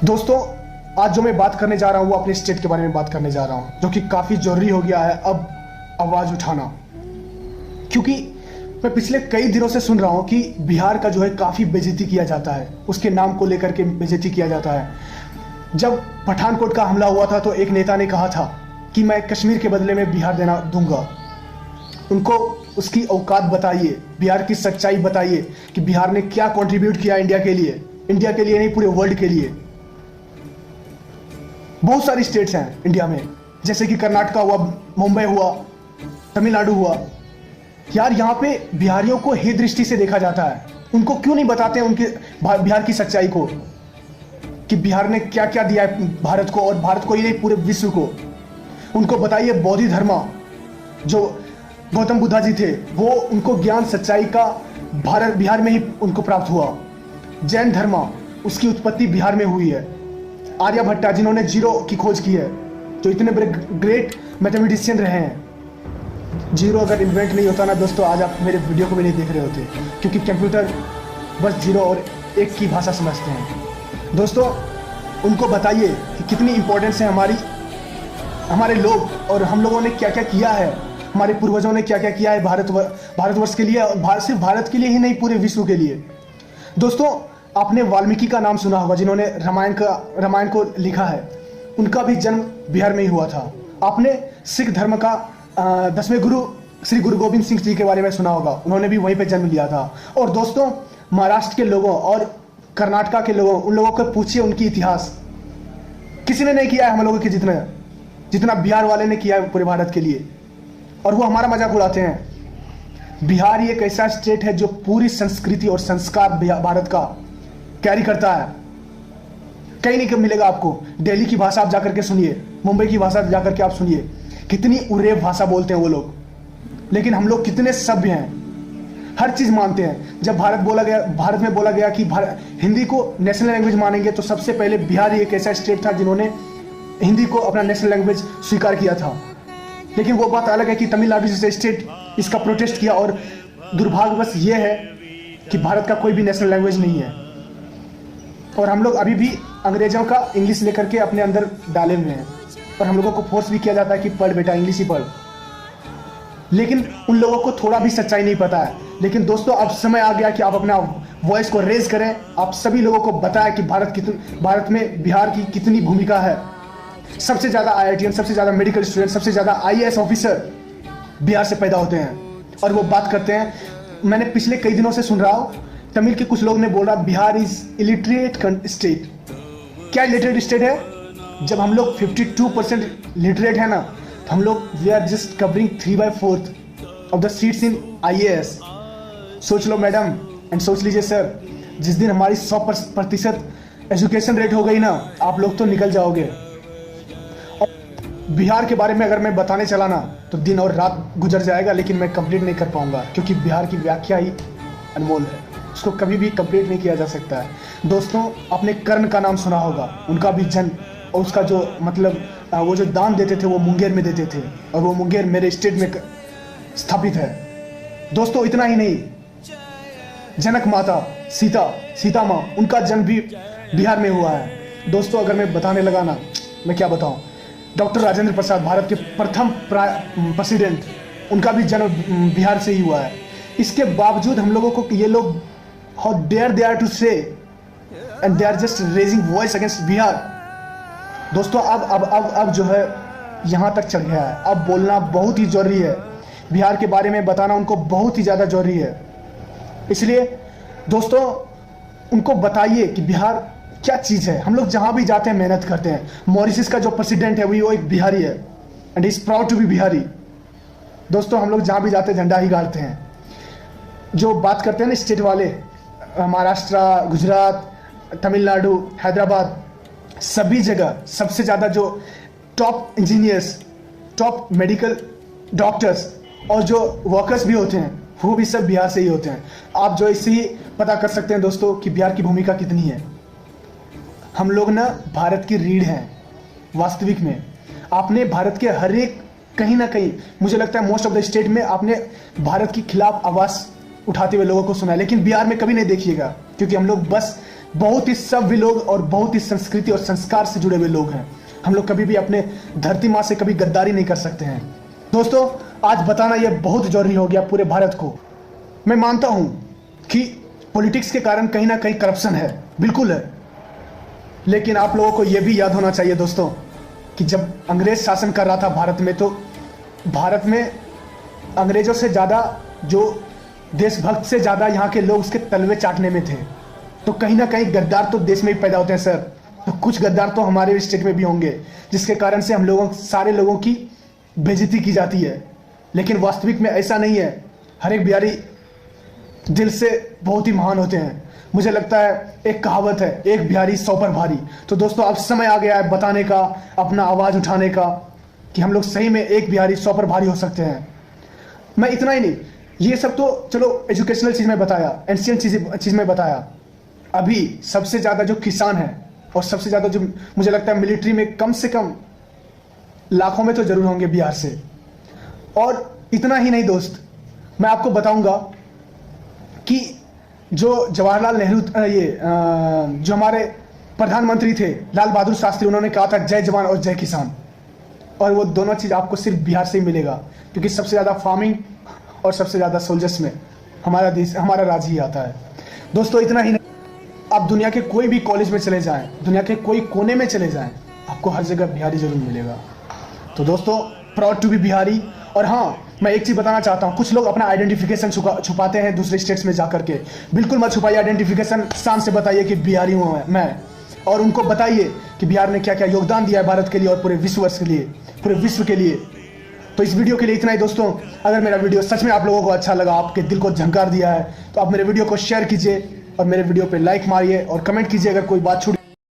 दोस्तों, आज जो मैं बात करने जा रहा हूँ वो अपने स्टेट के बारे में बात करने जा रहा हूँ, जो कि काफ़ी ज़रूरी हो गया है अब आवाज़ उठाना। क्योंकि मैं पिछले कई दिनों से सुन रहा हूँ कि बिहार का जो है काफ़ी बेइज्जती किया जाता है, उसके नाम को लेकर के बेइज्जती किया जाता है। जब पठानकोट का हमला हुआ था तो एक नेता ने कहा था कि मैं कश्मीर के बदले में बिहार देना दूंगा। उनको उसकी औकात बताइए, बिहार की सच्चाई बताइए कि बिहार ने क्या कंट्रीब्यूट किया इंडिया के लिए नहीं पूरे वर्ल्ड के लिए। बहुत सारी स्टेट्स हैं इंडिया में, जैसे कि कर्नाटक हुआ, मुंबई हुआ, तमिलनाडु हुआ। यार यहाँ पे बिहारियों को हे दृष्टि से देखा जाता है। उनको क्यों नहीं बताते हैं उनके बिहार की सच्चाई को कि बिहार ने क्या क्या दिया है भारत को, और भारत को ही नहीं पूरे विश्व को। उनको बताइए बौद्ध धर्म जो गौतम बुद्धा जी थे, वो उनको ज्ञान सच्चाई का बिहार में ही उनको प्राप्त हुआ। जैन धर्म, उसकी उत्पत्ति बिहार में हुई है। आर्यभट्टा जिन्होंने जीरो की खोज की है, जो इतने बड़े ग्रेट मैथमेटिशियन रहे हैं। जीरो अगर इन्वेंट नहीं होता ना दोस्तों, आज आप मेरे वीडियो को भी नहीं देख रहे होते, क्योंकि कंप्यूटर बस जीरो और एक की भाषा समझते हैं। दोस्तों, उनको बताइए कि कितनी इंपॉर्टेंस है हमारे लोग, और हम लोगों ने क्या क्या किया है, हमारे पूर्वजों ने क्या क्या किया है भारतवर्ष के लिए, और सिर्फ भारत के लिए ही नहीं पूरे विश्व के लिए। दोस्तों, आपने वाल्मीकि का नाम सुना होगा, जिन्होंने रामायण को लिखा है। उनका भी जन्म बिहार में ही हुआ था। आपने सिख धर्म का 10वें गुरु श्री गुरु गोविंद सिंह जी के बारे में सुना होगा, उन्होंने भी वहीं पे जन्म लिया था। और दोस्तों, महाराष्ट्र के लोगों और कर्नाटक के लोगों, उन लोगों को पूछिए उनकी इतिहास, किसी ने नहीं किया है हम लोगों के जितना बिहार वाले ने किया है पूरे भारत के लिए, और वो हमारा मजाक उड़ाते हैं। बिहार एक ऐसा स्टेट है जो पूरी संस्कृति और संस्कार भारत का कैरी करता है। कहीं नहीं मिलेगा आपको। दिल्ली की भाषा आप जाकर के सुनिए, मुंबई की भाषा जाकर के आप सुनिए, कितनी उरेब भाषा बोलते हैं वो लोग। लेकिन हम लोग कितने सभ्य हैं, हर चीज मानते हैं। जब भारत में बोला गया कि हिंदी को नेशनल लैंग्वेज मानेंगे, तो सबसे पहले बिहार ही एक ऐसा स्टेट था जिन्होंने हिंदी को अपना नेशनल लैंग्वेज स्वीकार किया था। लेकिन वो बात अलग है कि तमिलनाडु जैसे स्टेट इसका प्रोटेस्ट किया, और दुर्भाग्यवश ये है कि भारत का कोई भी नेशनल लैंग्वेज नहीं है, और हम लोग अभी भी अंग्रेजों का इंग्लिश लेकर के अपने अंदर डाले हुए हैं, और हम लोगों को फोर्स भी किया जाता है कि पढ़ बेटा, इंग्लिश ही पढ़। लेकिन उन लोगों को थोड़ा भी सच्चाई नहीं पता है। लेकिन दोस्तों, अब समय आ गया कि आप अपना वॉइस को रेज करें, आप सभी लोगों को बताएं कि भारत में बिहार की कितनी भूमिका है। सबसे ज़्यादा IITian, सबसे ज़्यादा मेडिकल स्टूडेंट, सबसे ज़्यादा IAS ऑफिसर बिहार से पैदा होते हैं, और वो बात करते हैं। मैंने पिछले कई दिनों से सुन रहा हूँ, तमिल के कुछ लोग ने बोला बिहार इज इलिटरेट स्टेट। क्या इलिटरेट स्टेट है? जब हम लोग 52% लिटरेट है ना, तो हम लोग we are just covering 3/4 of the seats in IAS। सोच लो मैडम, एंड सोच लीजिए सर, जिस दिन हमारी 100% एजुकेशन रेट हो गई ना, आप लोग तो निकल जाओगे। बिहार के बारे में अगर मैं बताने चला ना, तो दिन और रात गुजर जाएगा, लेकिन मैं कंप्लीट नहीं कर पाऊंगा, क्योंकि बिहार की व्याख्या ही अनमोल है, उसको कभी भी कंप्लीट नहीं किया जा सकता है। दोस्तों, आपने कर्ण का नाम सुना होगा, उनका भी जन्म और उसका जो मतलब वो जो दान देते थे वो मुंगेर में देते थे, और वो मुंगेर मेरे स्टेट में स्थापित है। दोस्तों, इतना ही नहीं, जनक माता सीता माँ, उनका जन्म भी बिहार में हुआ है। दोस्तों, अगर मैं बताने लगा ना, मैं क्या बताऊँ। डॉक्टर राजेंद्र प्रसाद, भारत के प्रथम प्रेसिडेंट, उनका भी जन्म बिहार से ही हुआ है। इसके बावजूद हम लोगों को ये लोग how dare they are to say and they are just raising voice against Bihar. दोस्तों, अब जो है यहाँ तक चल गया है। अब बोलना बहुत ही जरूरी है, बिहार के बारे में बताना उनको बहुत ही ज़्यादा जरूरी है। इसलिए दोस्तों, उनको बताइए कि बिहार क्या चीज़ है। हम लोग जहाँ भी जाते हैं मेहनत करते हैं। मॉरिशस का जो प्रेसिडेंट है वो एक बिहारी है, and is proud to be Bihari. दोस्तों, हम लोग जहाँ भी जाते हैं झंडा ही गाड़ते हैं। जो बात करते हैं ना स्टेट वाले, महाराष्ट्र, गुजरात, तमिलनाडु, हैदराबाद, सभी जगह सबसे ज़्यादा जो top engineers, top medical doctors और जो वर्कर्स भी होते हैं, वो भी सब बिहार से ही होते हैं। आप जो इससे ही पता कर सकते हैं दोस्तों कि बिहार की भूमिका कितनी है। हम लोग ना भारत की रीढ़ हैं वास्तविक में। आपने भारत के हर एक कहीं ना कहीं, मुझे लगता है मोस्ट ऑफ द स्टेट में आपने भारत के खिलाफ आवाज़ उठाते हुए लोगों को सुना है, लेकिन बिहार में कभी नहीं देखिएगा, क्योंकि हम लोग बस बहुत ही सभ्य लोग और बहुत ही संस्कृति और संस्कार से जुड़े हुए लोग हैं। हम लोग कभी भी अपने धरती माँ से कभी गद्दारी नहीं कर सकते हैं। दोस्तों, आज बताना यह बहुत जरूरी हो गया पूरे भारत को। मैं मानता हूं कि पॉलिटिक्स के कारण कहीं ना कहीं करप्शन है, बिल्कुल है, लेकिन आप लोगों को यह भी याद होना चाहिए दोस्तों कि जब अंग्रेज शासन कर रहा था भारत में, तो भारत में अंग्रेजों से ज़्यादा, जो देशभक्त से ज़्यादा यहाँ के लोग उसके तलवे चाटने में थे। तो कहीं ना कहीं गद्दार तो देश में ही पैदा होते हैं सर, तो कुछ गद्दार तो हमारे स्टेट में भी होंगे, जिसके कारण से हम लोगों सारे लोगों की बेइज्जती की जाती है। लेकिन वास्तविक में ऐसा नहीं है। हर एक बिहारी दिल से बहुत ही महान होते हैं। मुझे लगता है एक कहावत है, एक बिहारी 100 पर भारी। तो दोस्तों, अब समय आ गया है बताने का, अपना आवाज़ उठाने का, कि हम लोग सही में एक बिहारी 100 पर भारी हो सकते हैं। मैं इतना ही नहीं, ये सब तो चलो एजुकेशनल चीज़ में बताया, एंशियंट चीज़ में बताया। अभी सबसे ज़्यादा जो किसान है और सबसे ज़्यादा जो मुझे लगता है मिलिट्री में कम से कम लाखों में तो जरूर होंगे बिहार से। और इतना ही नहीं दोस्त, मैं आपको बताऊंगा कि जो जवाहरलाल नेहरू, जो हमारे प्रधानमंत्री थे लाल बहादुर शास्त्री, उन्होंने कहा था जय जवान और जय किसान। और वो दोनों चीज़ आपको सिर्फ बिहार से ही मिलेगा, क्योंकि सबसे ज़्यादा फार्मिंग और सबसे ज़्यादा सोल्जर्स में हमारा देश, हमारा राज्य ही आता है। दोस्तों, इतना ही नहीं, आप दुनिया के कोई भी कॉलेज में चले जाएं, दुनिया के कोई कोने में चले जाएं, आपको हर जगह बिहारी जरूर मिलेगा। तो दोस्तों, प्राउड टू बी बिहारी। और हाँ, मैं एक चीज़ बताना चाहता हूँ, कुछ लोग अपना आइडेंटिफिकेशन छुपाते हैं दूसरे स्टेट्स में जाकर के। बिल्कुल मत छुपाइए आइडेंटिफिकेशन, शान से बताइए कि बिहारी हूँ मैं, और उनको बताइए कि बिहार ने क्या क्या योगदान दिया है भारत के लिए और पूरे विश्ववर्ष के लिए, पूरे विश्व के लिए। तो इस वीडियो के लिए इतना ही दोस्तों। अगर मेरा वीडियो सच में आप लोगों को अच्छा लगा, आपके दिल को झंकार दिया है, तो आप मेरे वीडियो को शेयर कीजिए और मेरे वीडियो पे लाइक मारिए और कमेंट कीजिए अगर कोई बात छूट